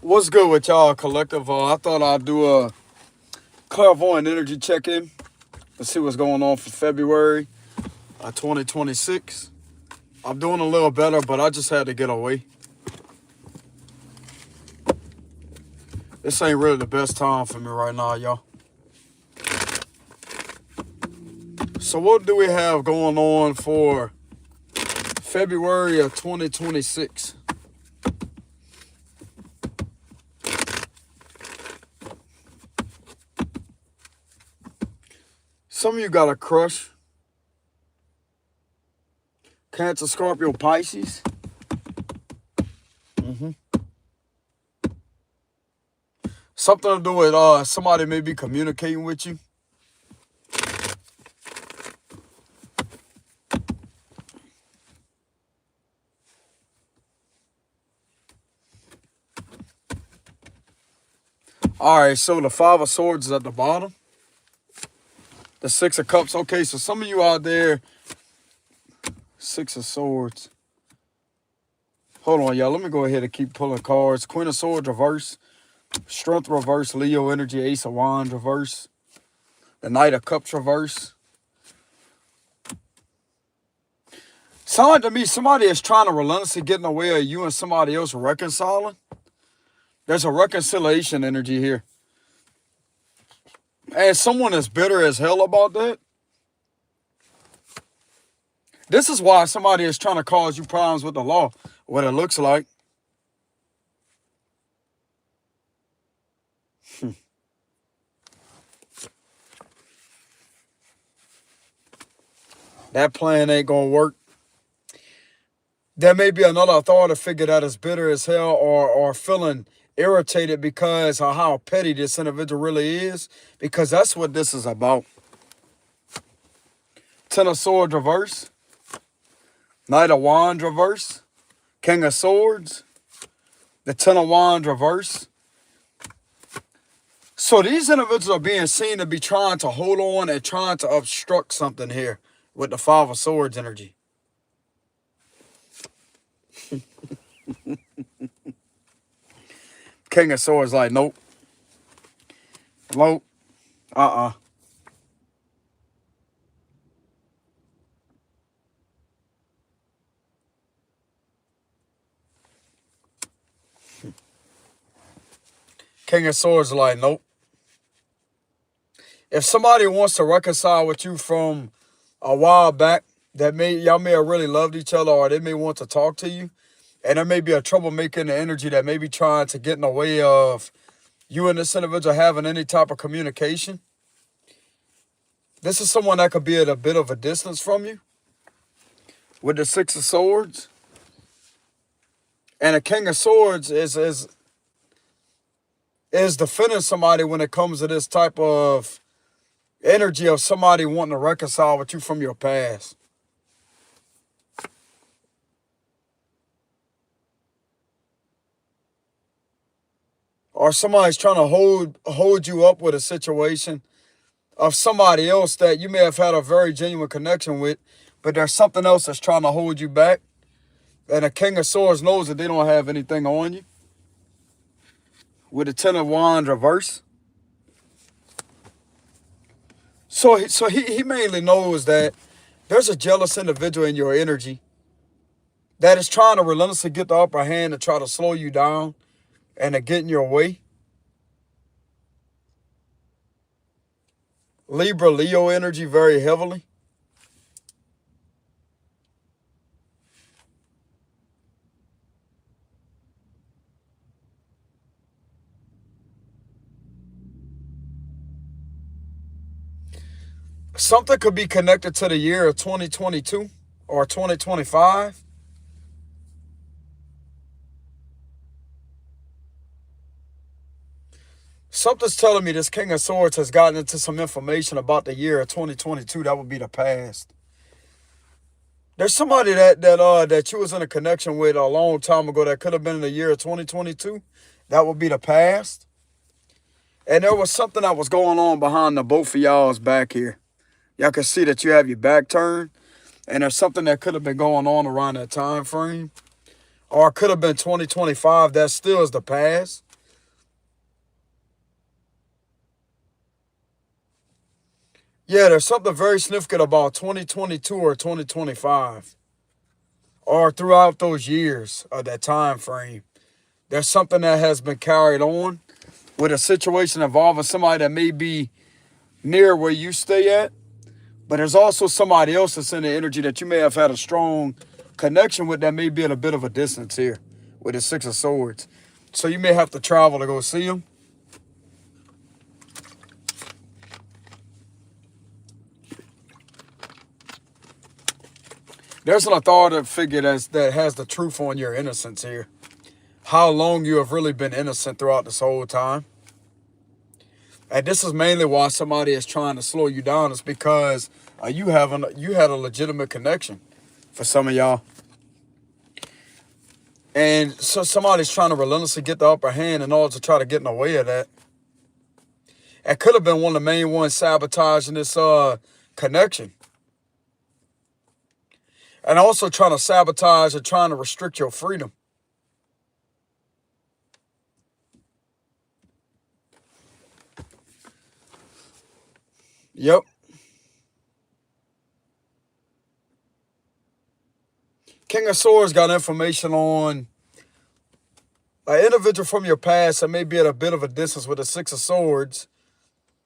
What's good with y'all, collective? I thought I'd do a clairvoyant energy check-in. Let's see what's going on for February 2026. I'm doing a little better, but I just had to get away. This ain't really the best time for me right now, y'all. So what do we have going on for February of 2026? Some of you got a crush. Cancer, Scorpio, Pisces. Something to do with somebody may be communicating with you. All right, so the Five of Swords is at the bottom. The Six of Cups. Okay, so some of you out there, Six of Swords. Hold on, y'all. Let me go ahead and keep pulling cards. Queen of Swords reverse. Strength reverse. Leo energy. Ace of Wands reverse. The Knight of Cups reverse. Sound like to me somebody is trying to relentlessly get in the way of you and somebody else reconciling. There's a reconciliation energy here. And someone is bitter as hell about that. This is why somebody is trying to cause you problems with the law. What it looks like. That plan ain't gonna work. There may be another authority figure that is bitter as hell or feeling irritated because of how petty this individual really is. Because that's what this is about. Ten of Swords reverse. Knight of Wands reverse. King of Swords. The Ten of Wands reverse. So these individuals are being seen to be trying to hold on and trying to obstruct something here with the Five of Swords energy. King of Swords like, nope. Nope. King of Swords like, nope. If somebody wants to reconcile with you from a while back, that y'all may have really loved each other, or they may want to talk to you, and there may be a troublemaker energy that may be trying to get in the way of you and this individual having any type of communication. This is someone that could be at a bit of a distance from you with the Six of Swords. And the King of Swords is defending somebody when it comes to this type of energy of somebody wanting to reconcile with you from your past. Or somebody's trying to hold you up with a situation of somebody else that you may have had a very genuine connection with, but there's something else that's trying to hold you back. And the King of Swords knows that they don't have anything on you. With the Ten of Wands reverse. So he mainly knows that there's a jealous individual in your energy that is trying to relentlessly get the upper hand to try to slow you down and to get in your way. Libra, Leo energy very heavily. Something could be connected to the year of 2022 or 2025. Something's telling me this King of Swords has gotten into some information about the year of 2022. That would be the past. There's somebody that you was in a connection with a long time ago that could have been in the year of 2022. That would be the past. And there was something that was going on behind the both of y'all's back here. Y'all can see that you have your back turned. And there's something that could have been going on around that time frame. Or it could have been 2025. That still is the past. Yeah, there's something very significant about 2022 or 2025, or throughout those years of that time frame. There's something that has been carried on with a situation involving somebody that may be near where you stay at, but there's also somebody else that's in the energy that you may have had a strong connection with that may be at a bit of a distance here with the Six of Swords. So you may have to travel to go see them. There's an authoritative figure that has the truth on your innocence here. How long you have really been innocent throughout this whole time. And this is mainly why somebody is trying to slow you down. Is because you had a legitimate connection for some of y'all. And so somebody's trying to relentlessly get the upper hand in order to try to get in the way of that. It could have been one of the main ones sabotaging this connection. And also trying to sabotage and trying to restrict your freedom. Yep. King of Swords got information on an individual from your past that may be at a bit of a distance with the Six of Swords.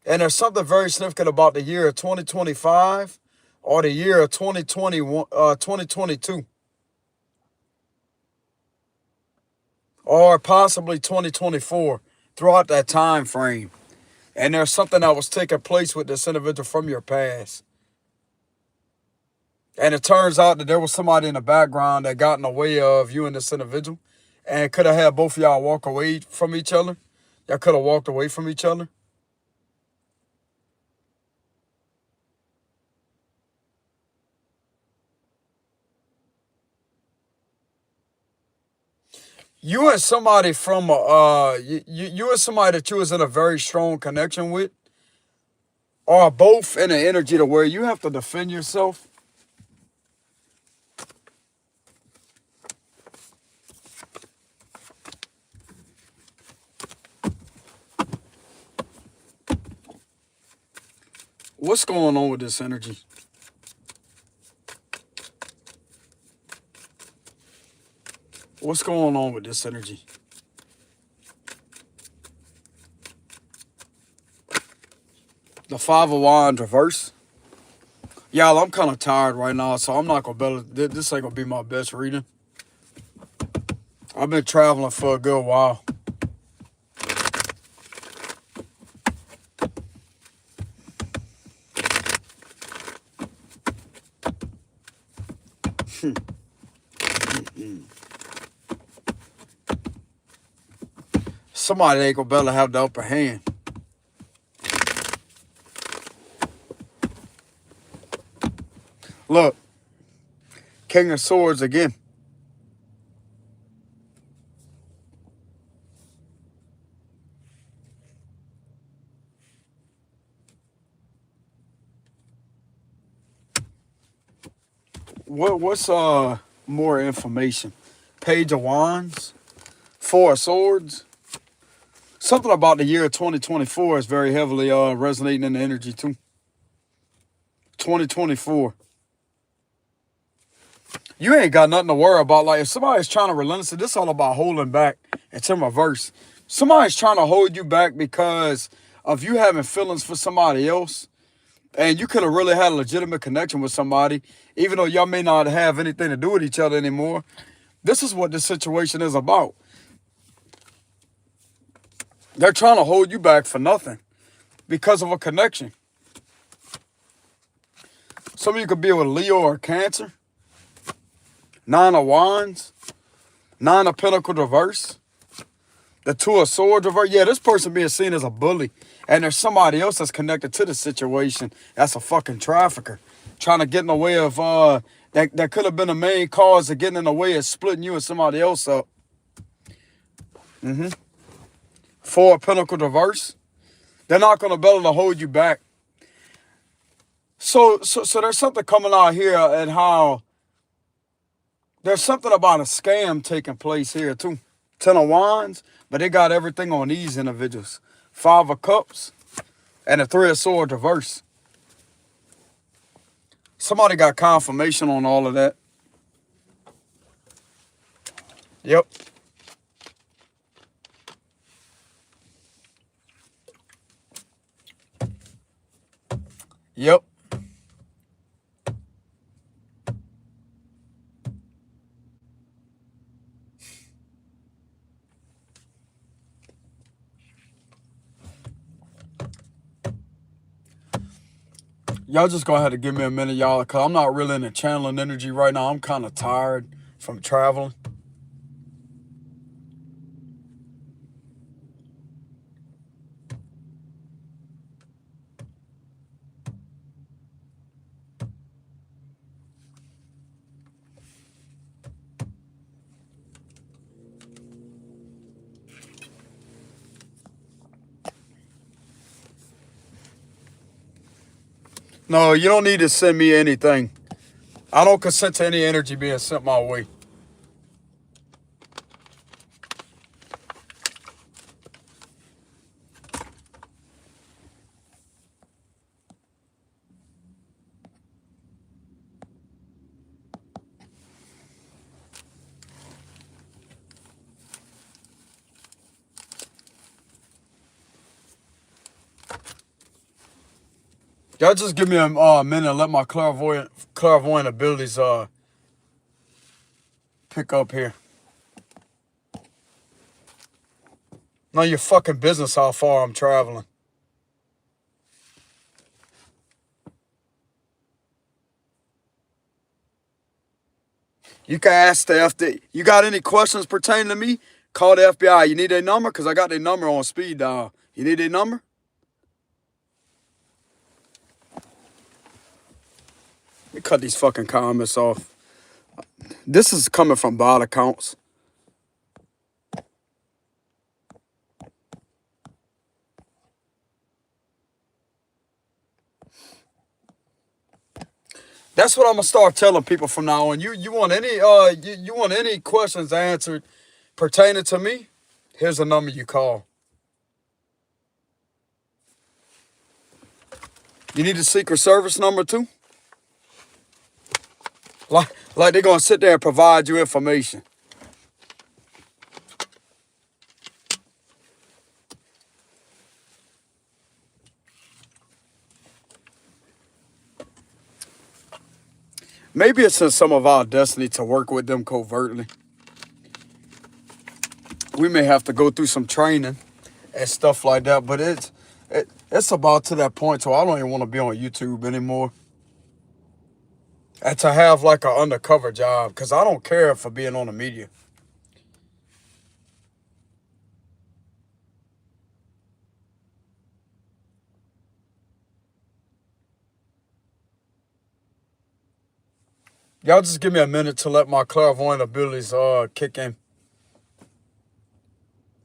And there's something very significant about the year of 2025 or the year of 2022. Or possibly 2024 throughout that time frame. And there's something that was taking place with this individual from your past. And it turns out that there was somebody in the background that got in the way of you and this individual. And could have had both of y'all walk away from each other. Y'all could have walked away from each other. You and somebody from you and somebody that you was in a very strong connection with are both in an energy to where you have to defend yourself. What's going on with this energy? What's going on with this energy? The Five of Wands reverse. Y'all, I'm kind of tired right now, so I'm not going to be able to, this ain't going to be my best reading. I've been traveling for a good while. Somebody ain't going to be able to have the upper hand. Look, King of Swords again. What's more information? Page of Wands, Four of Swords. Something about the year 2024 is very heavily resonating in the energy too. 2024. You ain't got nothing to worry about. Like if somebody's trying to relentlessly, this is all about holding back. It's in reverse. Somebody's trying to hold you back because of you having feelings for somebody else. And you could have really had a legitimate connection with somebody, even though y'all may not have anything to do with each other anymore. This is what this situation is about. They're trying to hold you back for nothing because of a connection. Some of you could be with Leo or Cancer. Nine of Wands. Nine of Pentacles reverse. The Two of Swords reverse. Yeah, this person being seen as a bully. And there's somebody else that's connected to the situation. That's a fucking trafficker. Trying to get in the way of, that could have been the main cause of getting in the way of splitting you and somebody else up. Four of Pentacles reverse. They're not going to be able to hold you back. So there's something coming out here and how there's something about a scam taking place here too. Ten of Wands, but they got everything on these individuals. Five of Cups and the Three of Swords reverse. Somebody got confirmation on all of that. Yep. Yep. Y'all just gonna have to give me a minute, y'all, because I'm not really in the channeling energy right now. I'm kind of tired from traveling. No, you don't need to send me anything. I don't consent to any energy being sent my way. Y'all just give me a minute and let my clairvoyant abilities pick up here. None of your fucking business how far I'm traveling. You can ask the FD. You got any questions pertaining to me? Call the FBI. You need their number? Because I got their number on speed dial. You need their number? Let me cut these fucking comments off. This is coming from bot accounts. That's what I'm gonna start telling people from now on. You want any you want any questions answered pertaining to me? Here's the number you call. You need a Secret Service number too? Like they're gonna sit there and provide you information. Maybe it's in some of our destiny to work with them covertly. We may have to go through some training and stuff like that, but it's about to that point so I don't even want to be on YouTube anymore. And to have like an undercover job, because I don't care for being on the media. Y'all just give me a minute to let my clairvoyant abilities kick in.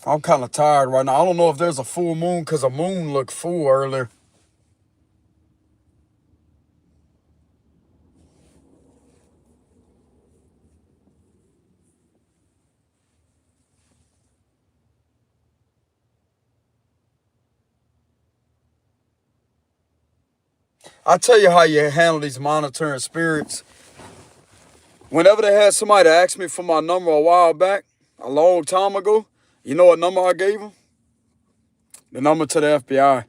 I'm kind of tired right now. I don't know if there's a full moon because a moon looked full earlier. I tell you how you handle these monitoring spirits. Whenever they had somebody ask me for my number a while back, a long time ago, you know what number I gave them? The number to the FBI.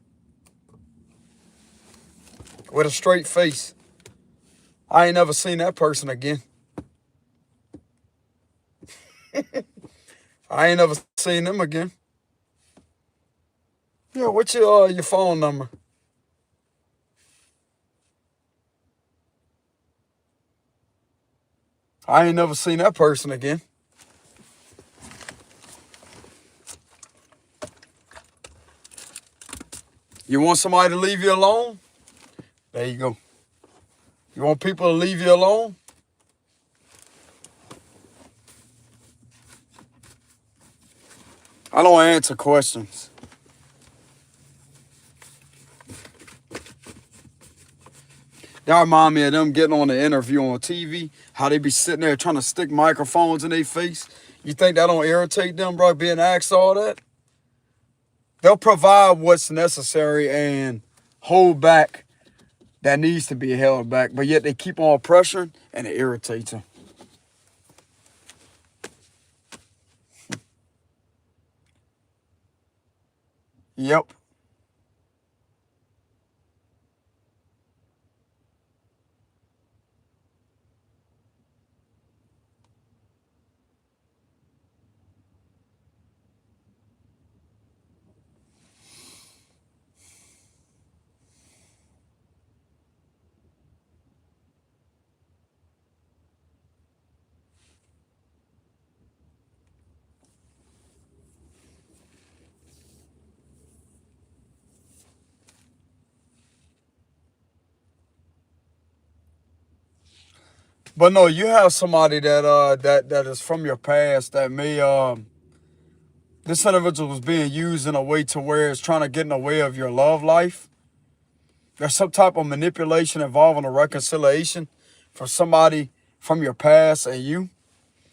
With a straight face. I ain't never seen that person again. I ain't never seen them again. Yeah, what's your phone number? I ain't never seen that person again. You want somebody to leave you alone? There you go. You want people to leave you alone? I don't answer questions. That remind me of them getting on the interview on TV, how they be sitting there trying to stick microphones in their face. You think that don't irritate them, bro, being asked all that? They'll provide what's necessary and hold back that needs to be held back, but yet they keep on pressuring and it irritates them. Yep. But no, you have somebody that is from your past that may this individual was being used in a way to where it's trying to get in the way of your love life. There's some type of manipulation involving a reconciliation for somebody from your past and you.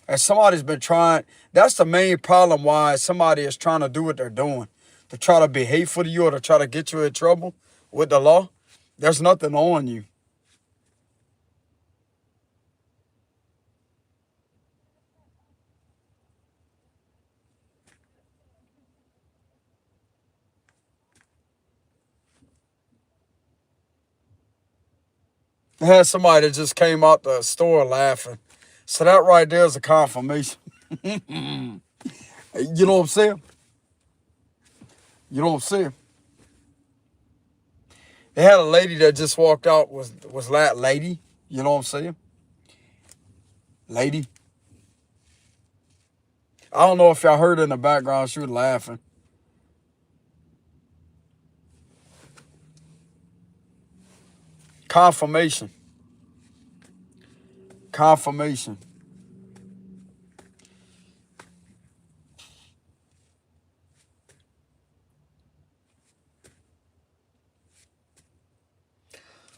And somebody's been trying, that's the main problem why somebody is trying to do what they're doing. To try to be hateful to you or to try to get you in trouble with the law. There's nothing on you. I had somebody that just came out the store laughing. So that right there is a confirmation. You know what I'm saying? You know what I'm saying? They had a lady that just walked out was that lady. You know what I'm saying? Lady. I don't know if y'all heard her in the background. She was laughing. Confirmation. Confirmation.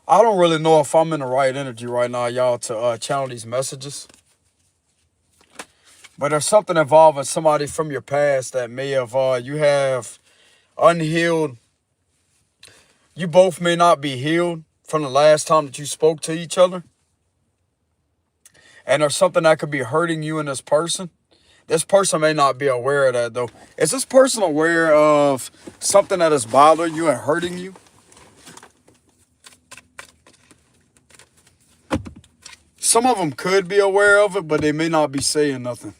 I don't really know if I'm in the right energy right now, y'all, to channel these messages. But there's something involving somebody from your past that may have, you have unhealed. You both may not be healed from the last time that you spoke to each other. And there's something that could be hurting you and this person. This person may not be aware of that, though. Is this person aware of something that is bothering you and hurting you? Some of them could be aware of it, but they may not be saying nothing.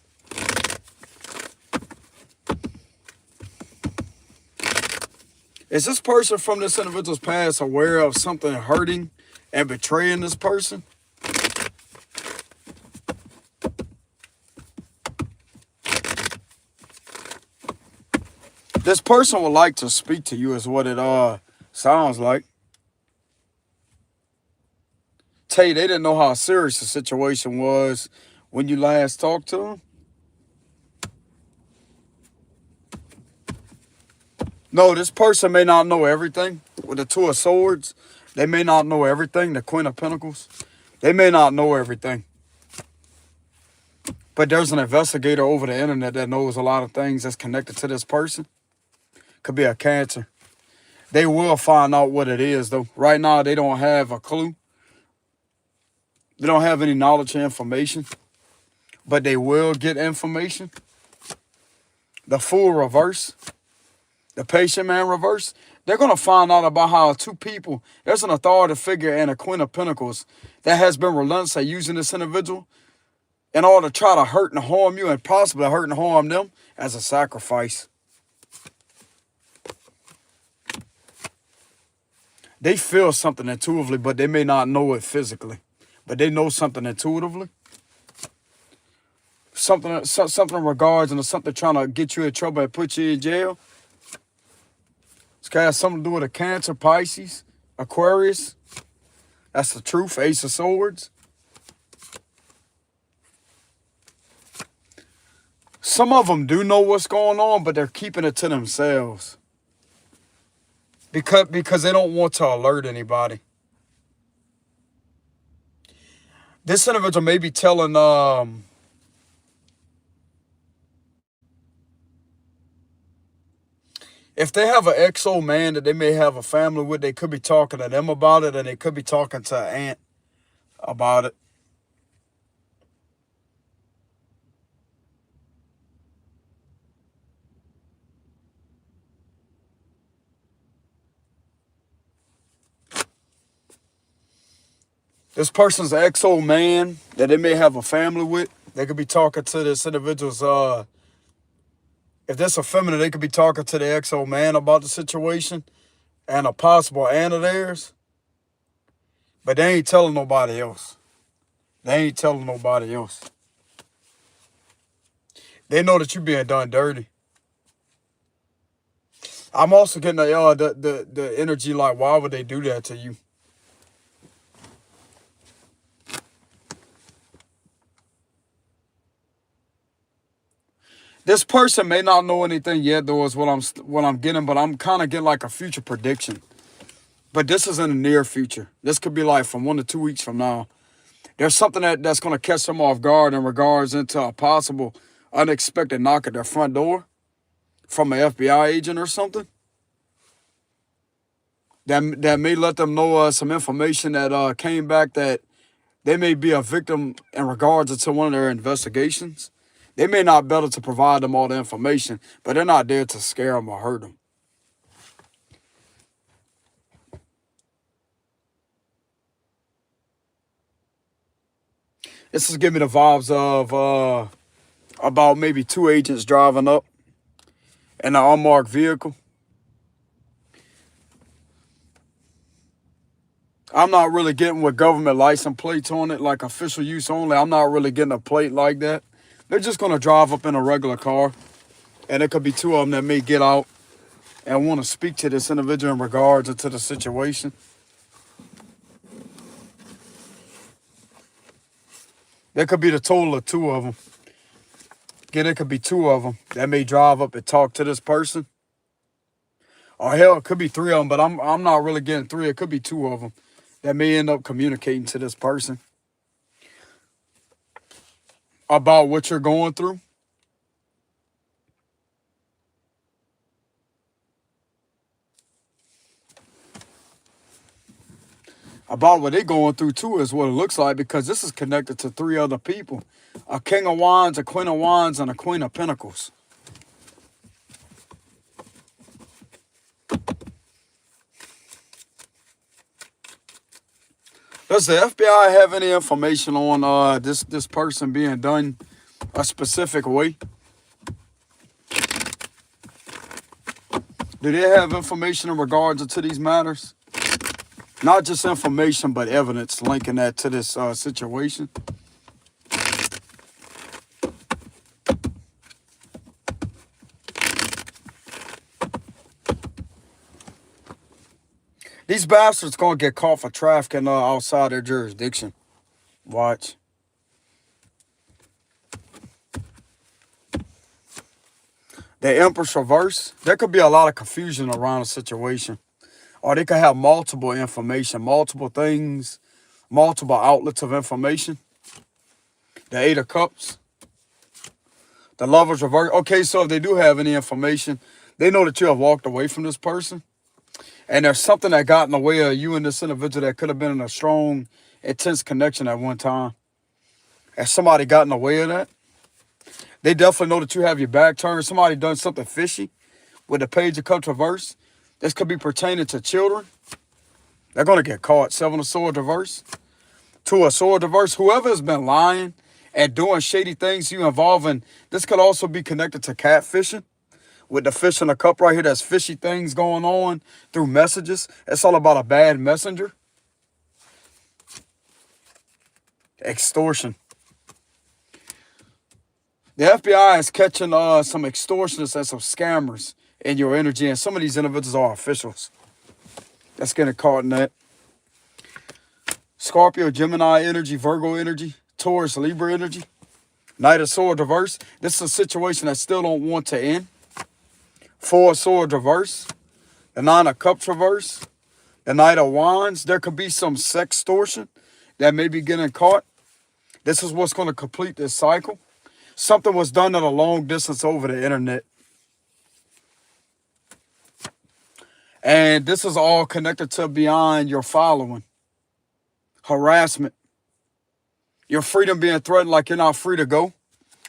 Is this person from this individual's past aware of something hurting and betraying this person? This person would like to speak to you is what it sounds like. Tell you, they didn't know how serious the situation was when you last talked to them. No, this person may not know everything. With the Two of Swords, they may not know everything. The Queen of Pentacles, they may not know everything. But there's an investigator over the internet that knows a lot of things that's connected to this person. Could be a Cancer. They will find out what it is, though. Right now, they don't have a clue. They don't have any knowledge or information. But they will get information. The Fool reverse. The Patient Man reverse. They're going to find out about how two people, there's an authority figure and a Queen of Pentacles that has been relentless at using this individual in order to try to hurt and harm you and possibly hurt and harm them as a sacrifice. They feel something intuitively, but they may not know it physically. But they know something intuitively. Something in regards and something trying to get you in trouble and put you in jail. It's got something to do with a Cancer, Pisces, Aquarius. That's the truth. Ace of Swords. Some of them do know what's going on, but they're keeping it to themselves. Because they don't want to alert anybody. This individual may be telling If they have an ex-old man that they may have a family with, they could be talking to them about it, and they could be talking to an aunt about it. This person's an ex-old man that they may have a family with. They could be talking to this individual's, if this a feminine, they could be talking to the ex-old man about the situation and a possible aunt of theirs. But they ain't telling nobody else. They ain't telling nobody else. They know that you're being done dirty. I'm also getting the energy like, why would they do that to you? This person may not know anything yet, though, is what I'm getting, but I'm kind of getting like a future prediction. But this is in the near future. This could be like from 1 to 2 weeks from now. There's something that's going to catch them off guard in regards into a possible unexpected knock at their front door from an FBI agent or something. That may let them know some information that came back that they may be a victim in regards to one of their investigations. They may not be able to provide them all the information, but they're not there to scare them or hurt them. This is giving me the vibes of about maybe 2 agents driving up in an unmarked vehicle. I'm not really getting with government license plates on it, like official use only. I'm not really getting a plate like that. They're just going to drive up in a regular car. And it could be 2 of them that may get out and want to speak to this individual in regards to the situation. There could be the total of 2 of them. Again, there could be 2 of them that may drive up and talk to this person. Or hell, it could be 3 of them, but I'm not really getting 3. It could be 2 of them that may end up communicating to this person about what you're going through. About what they're going through too is what it looks like, because this is connected to 3 other people. A King of Wands, a Queen of Wands, and a Queen of Pentacles. Does the FBI have any information on this person being done a specific way? Do they have information in regards to these matters? Not just information, but evidence linking that to this situation. These bastards gonna get caught for trafficking outside their jurisdiction. Watch. The Empress reverse. There could be a lot of confusion around the situation. Or they could have multiple information, multiple things, multiple outlets of information. The 8 of Cups. The Lovers reverse. Okay, so if they do have any information, they know that you have walked away from this person. And there's something that got in the way of you and this individual that could have been in a strong, intense connection at one time. And somebody got in the way of that. They definitely know that you have your back turned. Somebody done something fishy with the Page of Cups reverse. This could be pertaining to children. They're going to get caught. 7 of Swords reverse. 2 of Swords reverse. Whoever has been lying and doing shady things you involve in, this could also be connected to catfishing. With the fish in the cup right here, there's fishy things going on through messages. It's all about a bad messenger. Extortion. The FBI is catching some extortionists and some scammers in your energy, and some of these individuals are officials. That's getting caught in that. Scorpio, Gemini energy, Virgo energy, Taurus, Libra energy. Knight of Swords reverse. This is a situation that still don't want to end. 4 of Swords reverse. The 9 of Cups reverse. The Knight of Wands. There could be some sextortion that may be getting caught. This is what's going to complete this cycle. Something was done at a long distance over the internet. And this is all connected to beyond your following. Harassment. Your freedom being threatened like you're not free to go.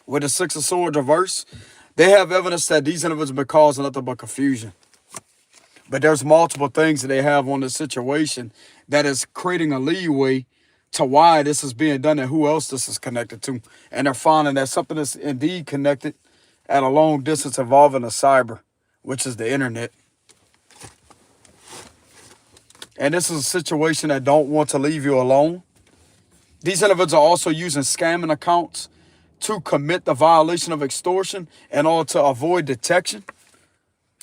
With the Six of Swords reverse, they have evidence that these individuals have been causing nothing but confusion. But there's multiple things that they have on this situation that is creating a leeway to why this is being done and who else this is connected to. And they're finding that something is indeed connected at a long distance involving the cyber, which is the internet. And this is a situation that don't want to leave you alone. These individuals are also using scamming accounts to commit the violation of extortion in order to avoid detection,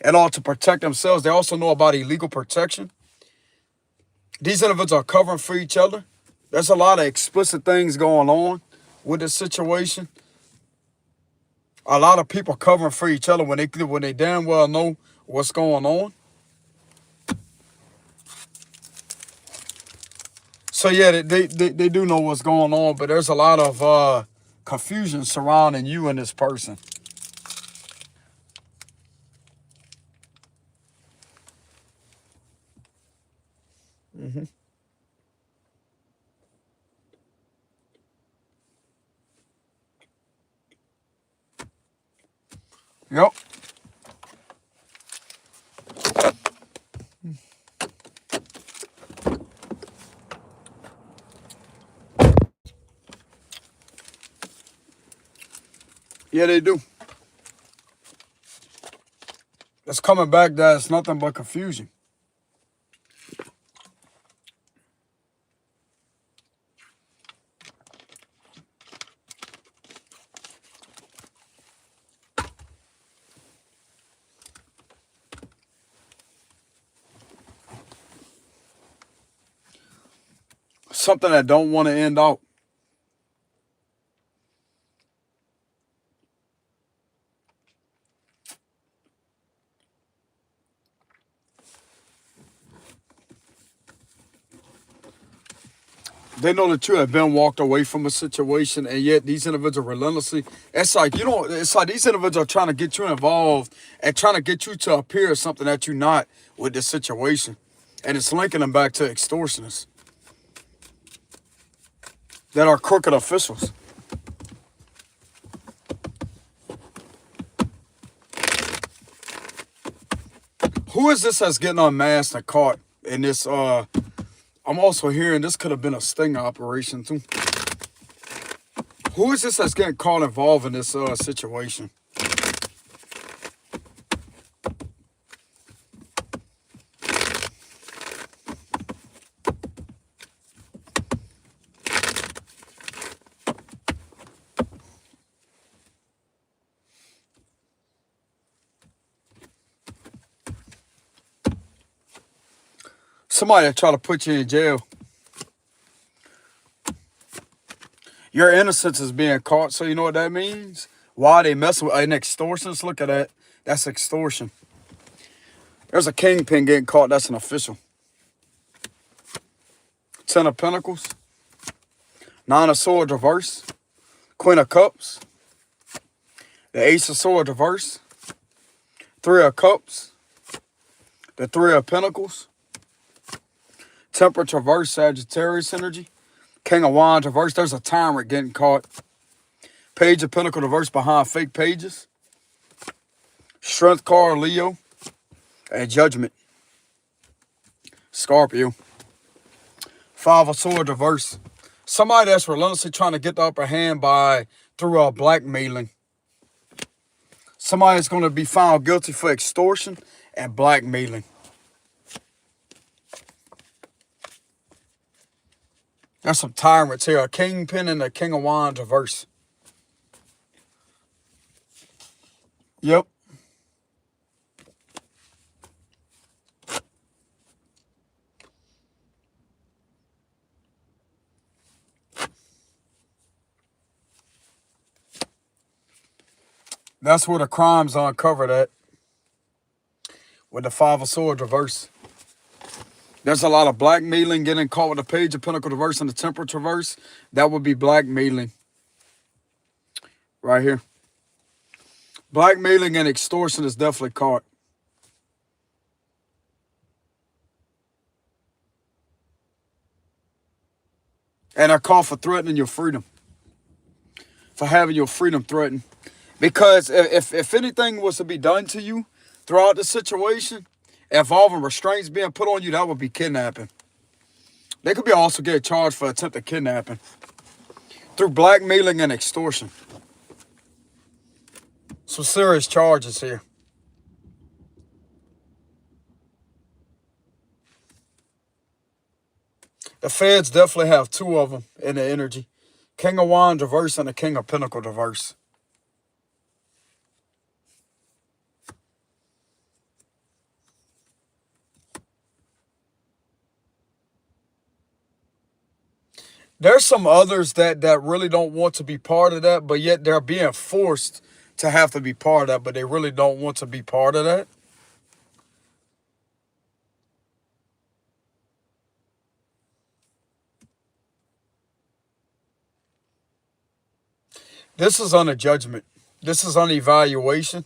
in order to protect themselves. They also know about illegal protection. These individuals are covering for each other. There's a lot of explicit things going on with this situation. A lot of people covering for each other when they damn well know what's going on. So yeah, they do know what's going on, but there's a lot of confusion surrounding you and this person. Yep. Yeah, they do. It's coming back that it's nothing but confusion. Something that don't want to end out. They know that you have been walked away from a situation, and yet these individuals relentlessly. It's like it's like these individuals are trying to get you involved and trying to get you to appear as something that you're not with this situation, and it's linking them back to extortionists that are crooked officials. Who is this that's getting unmasked and caught in this? I'm also hearing this could have been a sting operation too. Who is this that's getting caught involved in this situation? Somebody that try to put you in jail. Your innocence is being caught, so you know what that means? Why they messing with an extortionist? Look at that. That's extortion. There's a kingpin getting caught. That's an official. 10 of Pentacles. 9 of Swords reverse. Queen of Cups. The Ace of Swords reverse. 3 of Cups. The 3 of Pentacles. Temperance reverse, Sagittarius energy. King of Wands reverse. There's a tyrant getting caught. Page of Pentacles reverse behind fake pages. Strength card, Leo. And Judgment. Scorpio. 5 of Swords reverse. Somebody that's relentlessly trying to get the upper hand through blackmailing. Somebody that's going to be found guilty for extortion and blackmailing. There's some tyrants here. A kingpin and a King of Wands reverse. Yep. That's where the crimes are uncovered at. With the 5 of Swords reverse. There's a lot of blackmailing getting caught with the Page of Pentacles reverse and the Temperance reverse. That would be blackmailing. Right here. Blackmailing and extortion is definitely caught. And I call for threatening your freedom. For having your freedom threatened. Because if anything was to be done to you throughout the situation, involving restraints being put on you, that would be kidnapping. They could be also get charged for attempted kidnapping through blackmailing and extortion. Some serious charges here. The feds definitely have two of them in the energy. King of Wands reverse and the King of Pentacles reverse. There's some others that really don't want to be part of that, but yet they're being forced to have to be part of that, but they really don't want to be part of that. This is on a judgment. This is on evaluation.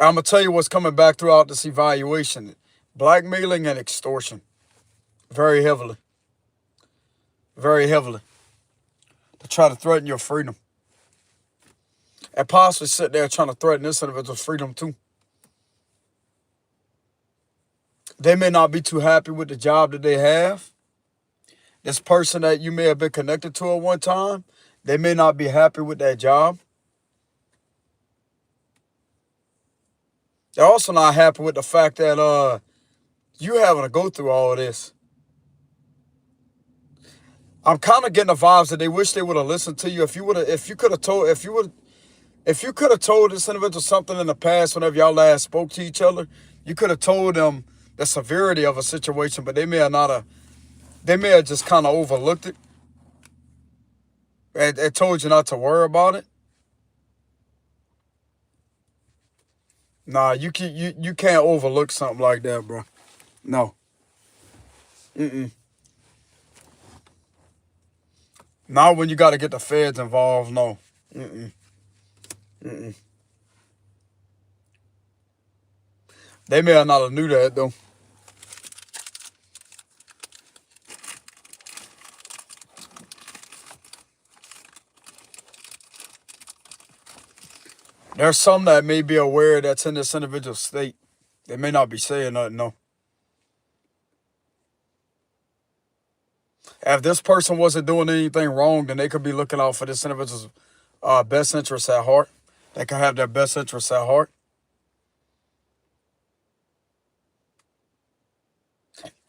I'm going to tell you what's coming back throughout this evaluation. Blackmailing and extortion. Very heavily. Very heavily. To try to threaten your freedom. And possibly sit there trying to threaten this individual's freedom too. They may not be too happy with the job that they have. This person that you may have been connected to at one time, they may not be happy with that job. They're also not happy with the fact that you having to go through all of this. I'm kind of getting the vibes that they wish they would have listened to you. If you could have told this individual something in the past whenever y'all last spoke to each other, you could have told them the severity of a situation, but they may have just kind of overlooked it and told you not to worry about it. Nah, you can't overlook something like that, bro. No. Not when you got to get the feds involved, no. They may have not knew that, though. There's some that may be aware that's in this individual state. They may not be saying nothing, no. If this person wasn't doing anything wrong, then they could be looking out for this individual's best interests at heart. They could have their best interests at heart.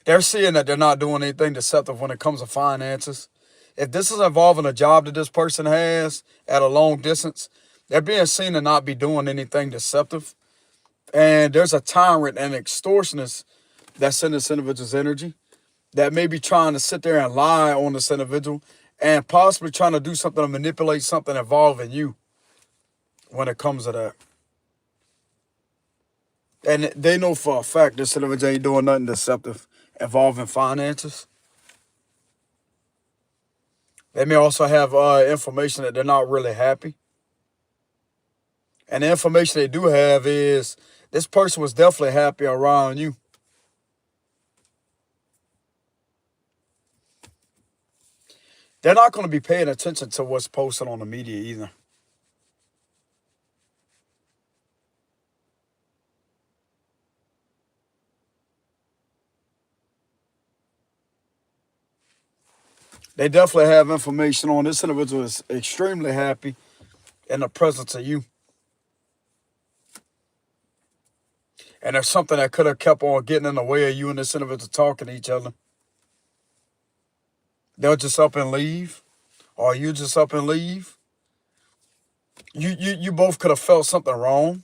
They're seeing that they're not doing anything deceptive when it comes to finances. If this is involving a job that this person has at a long distance, they're being seen to not be doing anything deceptive. And there's a tyrant and extortionist that's in this individual's energy that may be trying to sit there and lie on this individual and possibly trying to do something to manipulate something involving you when it comes to that. And they know for a fact this individual ain't doing nothing deceptive involving finances. They may also have information that they're not really happy. And the information they do have is this person was definitely happy around you. They're not going to be paying attention to what's posted on the media either. They definitely have information on this individual is extremely happy in the presence of you. And there's something that could have kept on getting in the way of you and this individual talking to each other. They'll just up and leave. Or you just up and leave. You both could have felt something wrong.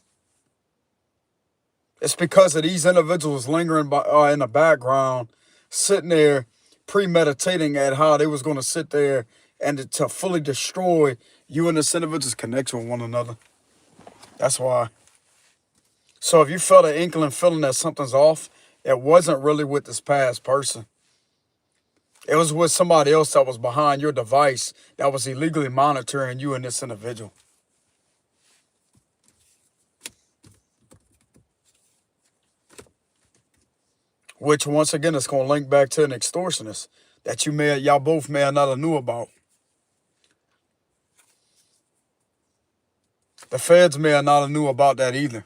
It's because of these individuals lingering in the background, sitting there premeditating at how they was going to sit there and to fully destroy you and this individual's connection with one another. That's why. So if you felt an inkling feeling that something's off, it wasn't really with this past person. It was with somebody else that was behind your device that was illegally monitoring you and this individual. Which, once again, is going to link back to an extortionist. that y'all both may have not have knew about. The feds may have not have knew about that either,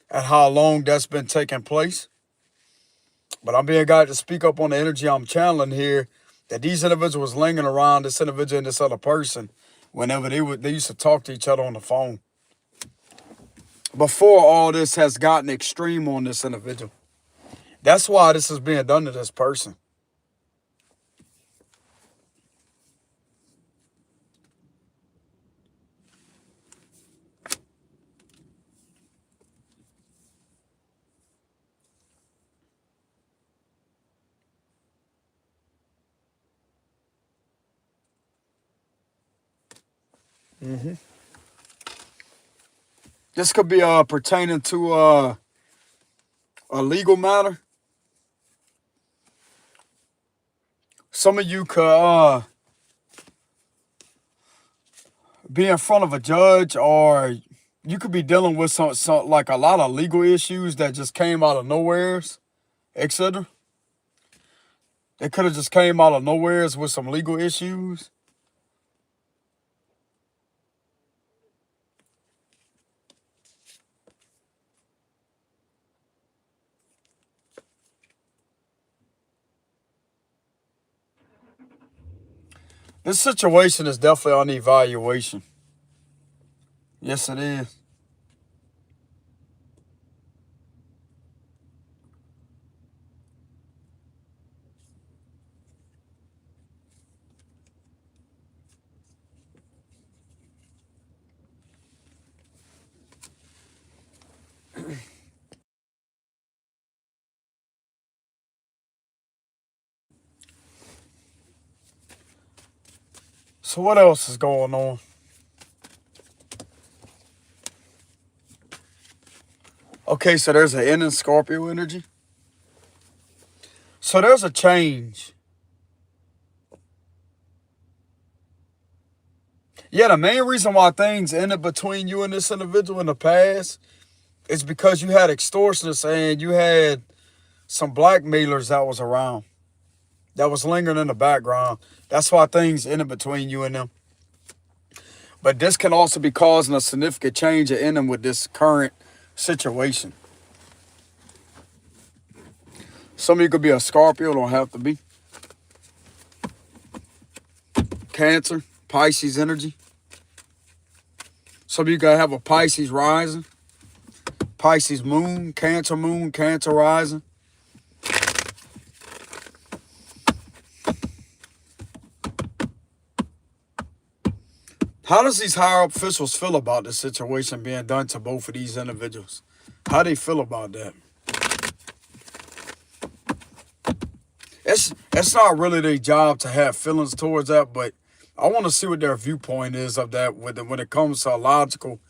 and how long that's been taking place. But I'm being guided to speak up on the energy I'm channeling here, that these individuals lingering around this individual and this other person whenever they used to talk to each other on the phone. Before all this has gotten extreme on this individual. That's why this is being done to this person. This could be pertaining to a legal matter. Some of you could be in front of a judge, or you could be dealing with some like a lot of legal issues that just came out of nowheres, etc. They could have just came out of nowheres with some legal issues. This situation is definitely on evaluation. Yes, it is. So what else is going on? Okay, so there's an N in Scorpio energy. So there's a change. Yeah, the main reason why things ended between you and this individual in the past is because you had extortionists and you had some blackmailers that was around, that was lingering in the background. That's why things ended between you and them. But this can also be causing a significant change in them with this current situation. Some of you could be a Scorpio, don't have to be. Cancer, Pisces energy. Some of you gotta have a Pisces rising, Pisces moon, Cancer rising. How does these higher up officials feel about this situation being done to both of these individuals? How do they feel about that? It's not really their job to have feelings towards that, but I want to see what their viewpoint is of that when it comes to a logical,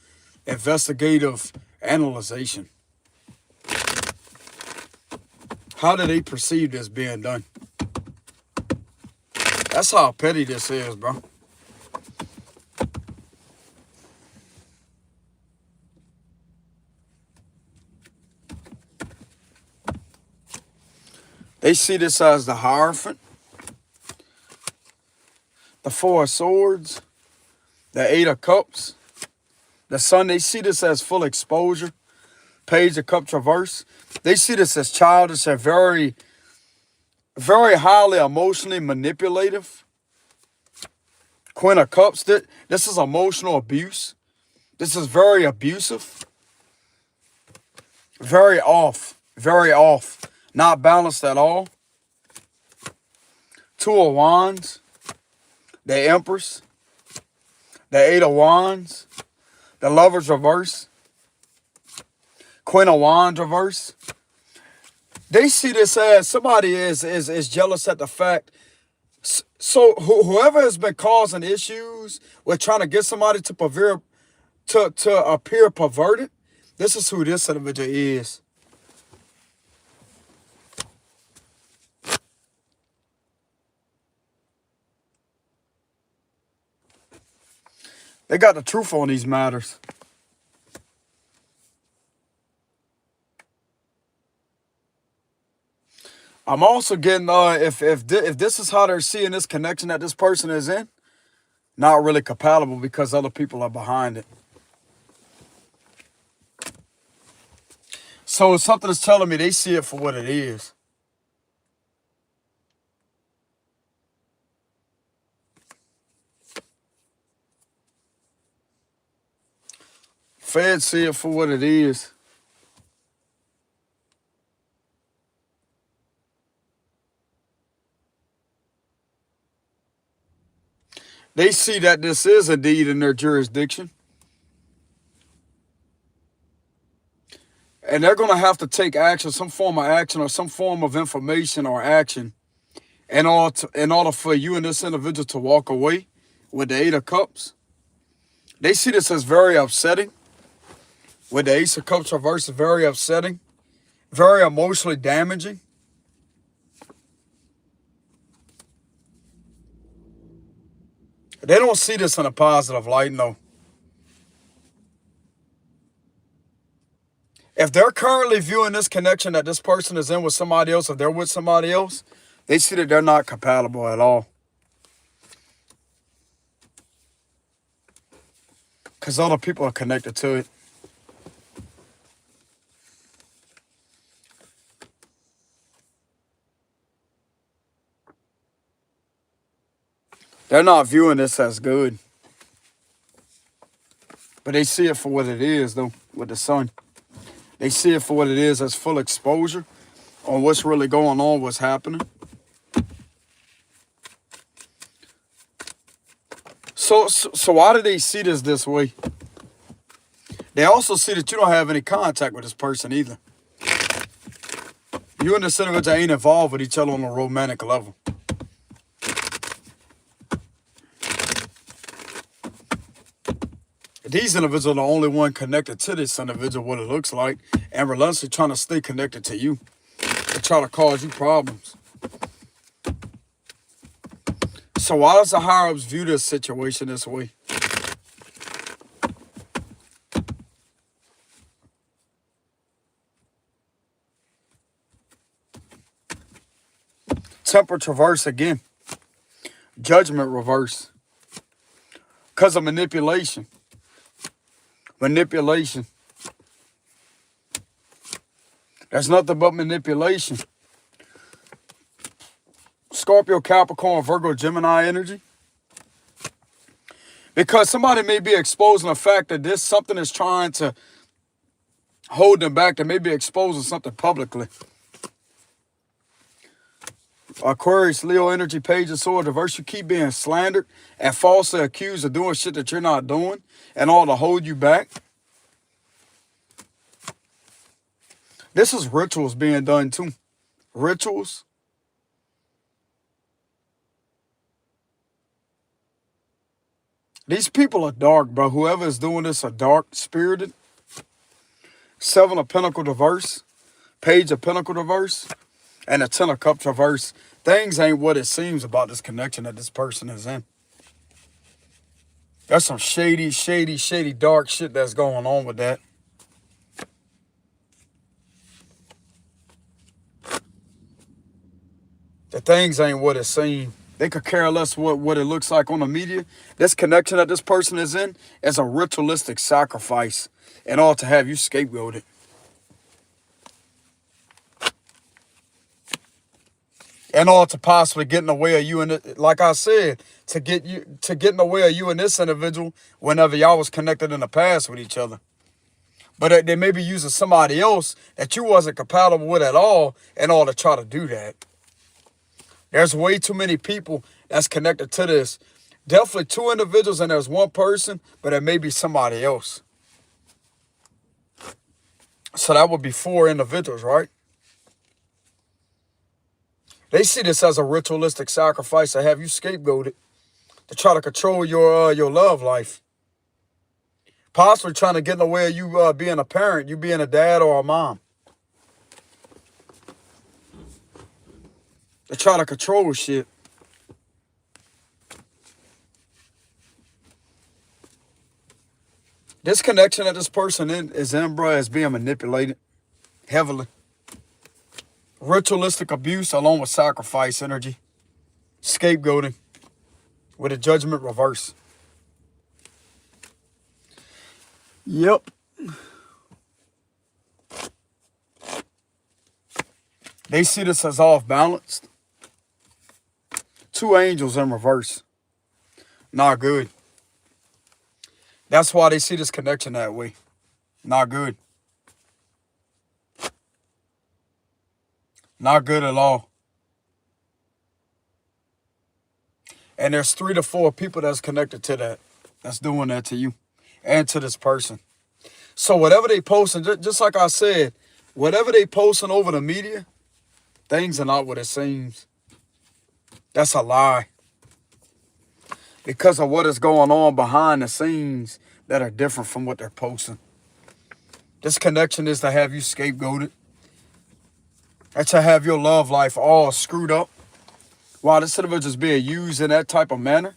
investigative analyzation. How do they perceive this being done? That's how petty this is, bro. They see this as the Hierophant, the Four of Swords, the Eight of Cups, the Sun. They see this as full exposure, Page of Cups reverse. They see this as childish and very, very highly emotionally manipulative. Queen of Cups. This is emotional abuse. This is very abusive. Very off. Very off. Not balanced at all. Two of Wands. The Empress. The Eight of Wands. The Lovers reverse. Queen of Wands reverse. They see this as somebody is jealous at the fact. So whoever has been causing issues with trying to get somebody to appear perverted, this is who this individual is. They got the truth on these matters. I'm also getting if this is how they're seeing this connection that this person is in, not really compatible because other people are behind it. So something is telling me they see it for what it is. Feds see it for what it is. They see that this is indeed in their jurisdiction. And they're going to have to take action, some form of action or some form of information or action in order for you and this individual to walk away with the Eight of Cups. They see this as very upsetting. With the Ace of Cups reverse, very upsetting, very emotionally damaging. They don't see this in a positive light, no. If they're currently viewing this connection that this person is in with somebody else, if they're with somebody else, they see that they're not compatible at all. Because other people are connected to it. They're not viewing this as good. But they see it for what it is, though, with the sun. They see it for what it is as full exposure on what's really going on, what's happening. So why do they see this way? They also see that you don't have any contact with this person either. You and this individual ain't involved with each other on a romantic level. These individuals are the only one connected to this individual, what it looks like, and relentlessly trying to stay connected to you, to try to cause you problems. So why does the higher ups view this situation this way? Temperance reverse again. Judgment reverse. Because of manipulation. Manipulation. There's nothing but manipulation. Scorpio, Capricorn, Virgo, Gemini energy. Because somebody may be exposing the fact that this something is trying to hold them back. They may be exposing something publicly. Aquarius, Leo energy, Page of Swords, reverse. You keep being slandered and falsely accused of doing shit that you're not doing and all to hold you back. This is rituals being done too. Rituals. These people are dark, bro. Whoever is doing this are dark spirited. Seven of Pentacles reverse. Page of Pentacles reverse. And the Ten of Cups reverse. Things ain't what it seems about this connection that this person is in. There's some shady, dark shit that's going on with that. The things ain't what it seems. They could care less what it looks like on the media. This connection that this person is in is a ritualistic sacrifice in order to have you scapegoated. In order to possibly get in the way of you and it, like I said, to get in the way of you and this individual whenever y'all was connected in the past with each other. But they may be using somebody else that you wasn't compatible with at all in order to try to do that. There's way too many people that's connected to this. Definitely two individuals and there's one person, but it may be somebody else. So that would be four individuals, right? They see this as a ritualistic sacrifice to have you scapegoated, to try to control your love life. Possibly trying to get in the way of you being a parent, you being a dad or a mom. They try to control shit. This connection that this person is in, bro, is being manipulated heavily. Ritualistic abuse along with sacrifice energy. Scapegoating with a judgment reverse. Yep. They see this as off balanced. Two angels in reverse. Not good. That's why they see this connection that way. Not good. Not good at all. And there's 3 to 4 people that's connected to that. That's doing that to you and to this person. So whatever they posting, just like I said, whatever they posting over the media, things are not what it seems. That's a lie. Because of what is going on behind the scenes that are different from what they're posting. This connection is to have you scapegoated. And to have your love life all screwed up. While this individual is being used in that type of manner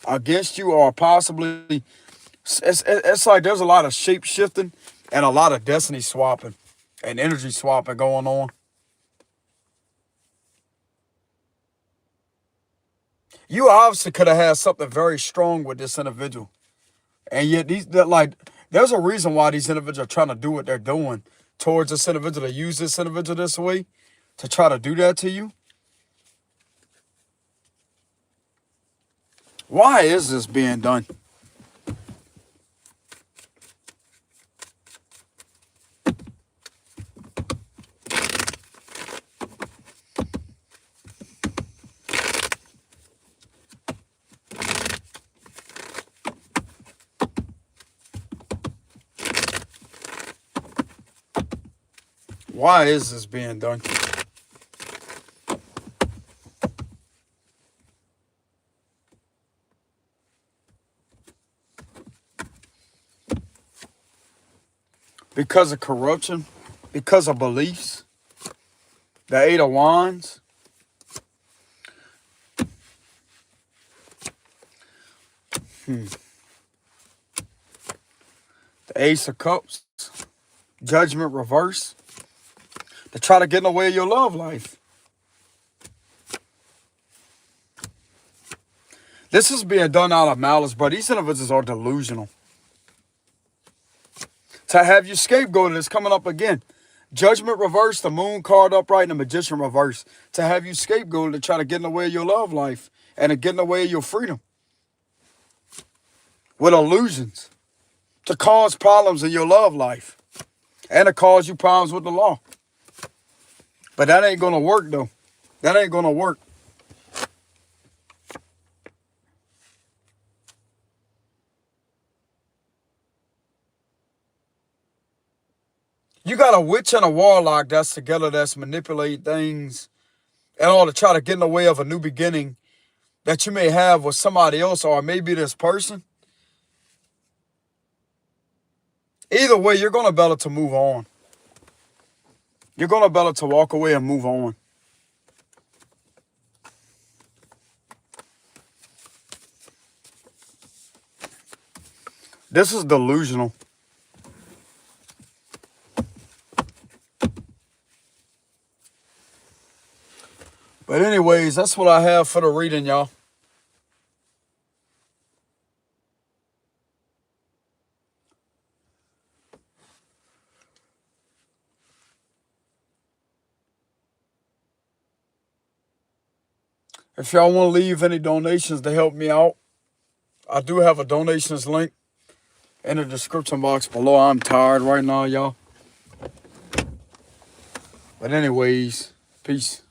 against you, or possibly, it's like there's a lot of shape shifting and a lot of destiny swapping and energy swapping going on. You obviously could have had something very strong with this individual. And yet there's a reason why these individuals are trying to do what they're doing towards this individual, to use this individual this way, to try to do that to you. Why is this being done? Why is this being done? Because of corruption, because of beliefs, the 8 of Wands, the Ace of Cups, Judgment reverse, to try to get in the way of your love life. This is being done out of malice, but these individuals are delusional. To have you scapegoated is coming up again. Judgment reverse, the Moon card upright, and the Magician reverse. To have you scapegoated to try to get in the way of your love life and to get in the way of your freedom. With illusions. To cause problems in your love life. And to cause you problems with the law. But that ain't going to work, though. That ain't going to work. You got a witch and a warlock that's together, that's manipulating things in order to try to get in the way of a new beginning that you may have with somebody else, or maybe this person. Either way, you're going to better to move on. You're going to better to walk away and move on. This is delusional. But anyways, that's what I have for the reading, y'all. If y'all want to leave any donations to help me out, I do have a donations link in the description box below. I'm tired right now, y'all. But anyways, peace.